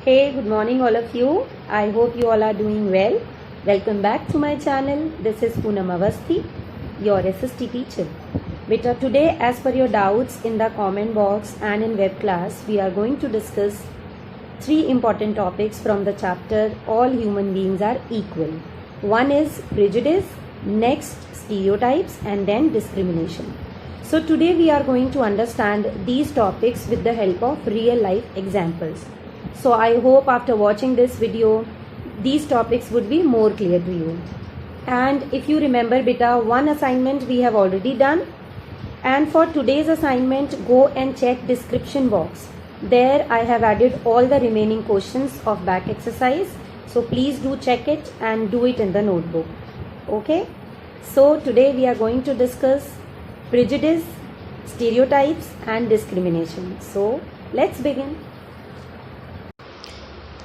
Hey, good morning, all of you. I hope you all are doing well. Welcome back to my channel. This is Poonam Avasthi, your SST teacher. Beta, today, as per your doubts in the comment box and in web class, we are going to discuss three important topics from the chapter All Human Beings Are Equal. One is prejudice, next stereotypes, and then discrimination. So today we are going to understand these topics with the help of real life examples. So I hope after watching this video, these topics would be more clear to you. And if you remember beta, one assignment we have already done. And for today's assignment, go and check description box. There I have added all the remaining questions of back exercise. So please do check it and do it in the notebook. Okay. So today we are going to discuss prejudice, stereotypes and discrimination. So let's begin.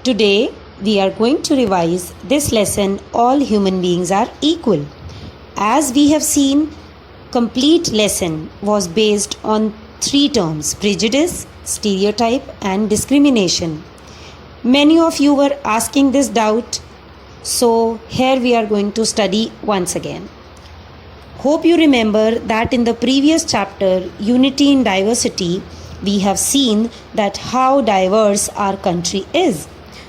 Today we are going to revise this lesson All Human Beings Are Equal. As we have seen, complete lesson was based on three terms: prejudice, stereotype and discrimination. Many of you were asking this doubt, so here we are going to study once again. Hope you remember that in the previous chapter, Unity in Diversity, we have seen that how diverse our country is.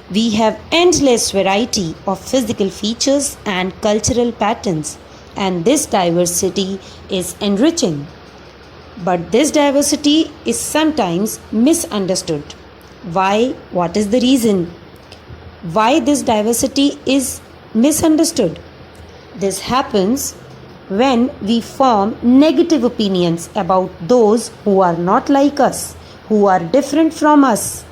We have endless variety of physical features and cultural patterns, and this diversity is enriching. But this diversity is sometimes misunderstood. Why? What is the reason? Why this diversity is misunderstood? This happens when we form negative opinions about those who are not like us, who are different from us.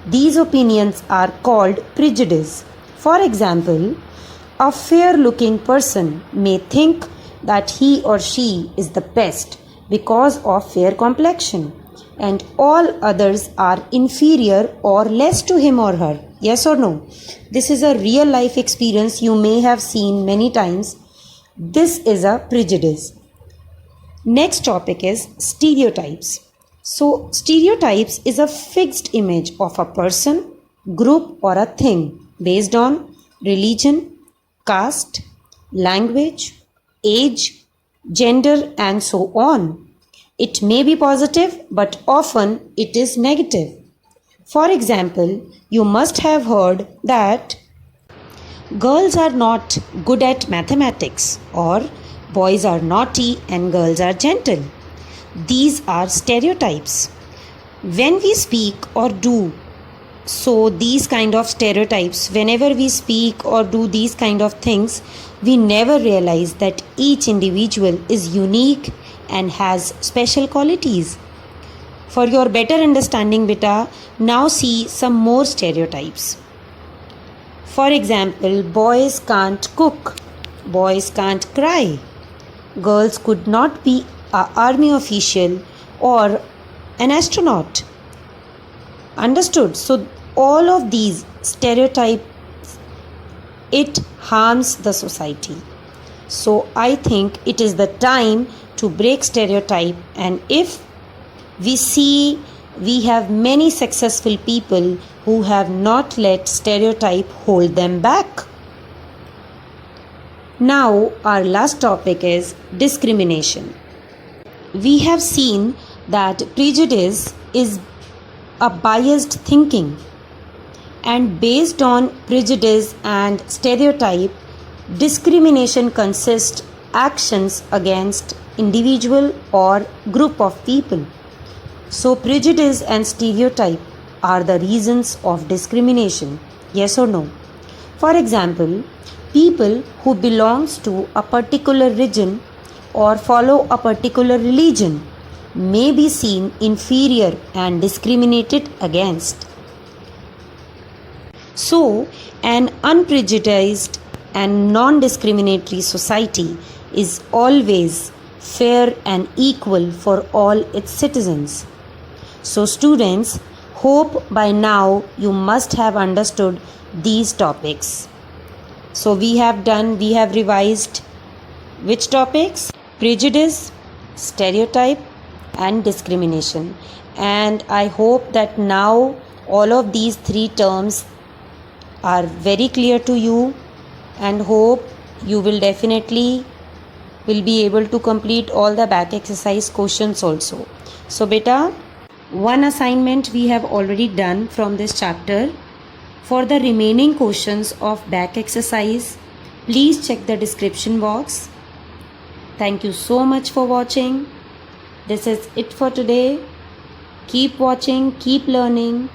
These opinions are called prejudice. For example, a fair-looking person may think that he or she is the best because of fair complexion, and all others are inferior or less to him or her. Yes or no? This is a real life experience you may have seen many times. This is a prejudice. Next topic is stereotypes. So, stereotypes is a fixed image of a person, group or a thing based on religion, caste, language, age, gender and so on. It may be positive, but often it is negative. For example, you must have heard that girls are not good at mathematics, or boys are naughty and girls are gentle. These are stereotypes. When we speak or do so these kind of stereotypes, whenever we speak or do these kind of things, we never realize that each individual is unique and has special qualities. For your better understanding beta, now see some more stereotypes. For example, boys can't cook, boys can't cry, girls could not be an army official or an astronaut. Understood? So all of these stereotypes, it harms the society. So I think it is the time to break stereotype, and if we see, we have many successful people who have not let stereotype hold them back. Now our last topic is discrimination. We have seen that prejudice is a biased thinking, and based on prejudice and stereotype, discrimination consists actions against individual or group of people. So prejudice and stereotype are the reasons of discrimination. Yes or no? For example, people who belongs to a particular region or follow a particular religion may be seen inferior and discriminated against. So, an unprejudiced and non-discriminatory society is always fair and equal for all its citizens. So students, hope by now you must have understood these topics. So we have revised which topics? Prejudice, stereotype and discrimination. And I hope that now all of these three terms are very clear to you, and hope you will definitely will be able to complete all the back exercise questions also. So beta, one assignment we have already done from this chapter. For the remaining questions of back exercise, please check the description box. Thank you so much for watching. This is it for today. Keep watching, keep learning.